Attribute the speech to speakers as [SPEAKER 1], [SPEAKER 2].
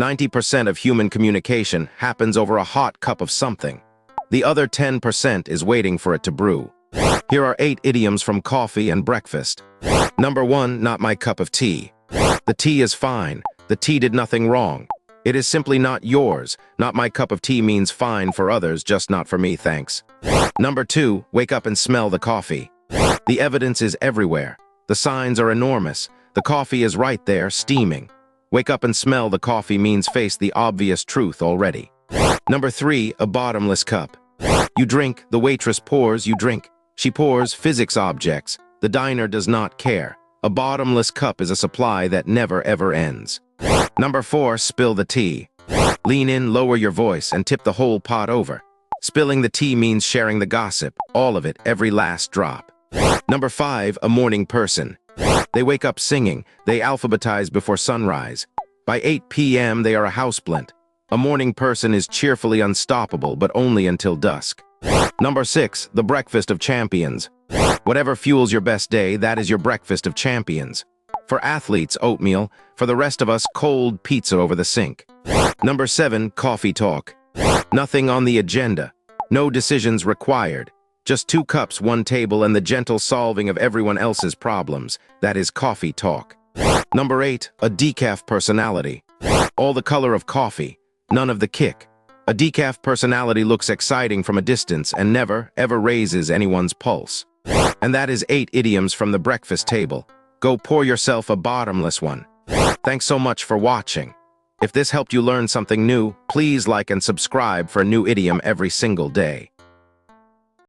[SPEAKER 1] 90% of human communication happens over a hot cup of something. The other 10% is waiting for it to brew. Here are 8 idioms from coffee and breakfast. Number 1, not my cup of tea. The tea is fine. The tea did nothing wrong. It is simply not yours. Not my cup of tea means fine for others, just not for me, thanks. Number 2, wake up and smell the coffee. The evidence is everywhere. The signs are enormous. The coffee is right there, steaming. Wake up and smell the coffee means face the obvious truth already. Number 3, a bottomless cup. You drink, the waitress pours, you drink. She pours physics objects. The diner does not care. A bottomless cup is a supply that never ever ends. Number 4, spill the tea. Lean in, lower your voice, and tip the whole pot over. Spilling the tea means sharing the gossip, all of it, every last drop. Number 5, a morning person. They wake up singing. They alphabetize before sunrise. By 8 p.m. they are a houseplant. A morning person is cheerfully unstoppable, but only until dusk. Number 6, the breakfast of champions. Whatever fuels your best day, that is your breakfast of champions. For athletes, oatmeal. For the rest of us, cold pizza over the sink. Number 7, coffee talk. Nothing on the agenda. No decisions required. Just 2 cups, 1 table, and the gentle solving of everyone else's problems. That is coffee talk. Number 8, a decaf personality. All the color of coffee, none of the kick. A decaf personality looks exciting from a distance and never, ever raises anyone's pulse. And that is 8 idioms from the breakfast table. Go pour yourself a bottomless one. Thanks so much for watching. If this helped you learn something new, please like and subscribe for a new idiom every single day.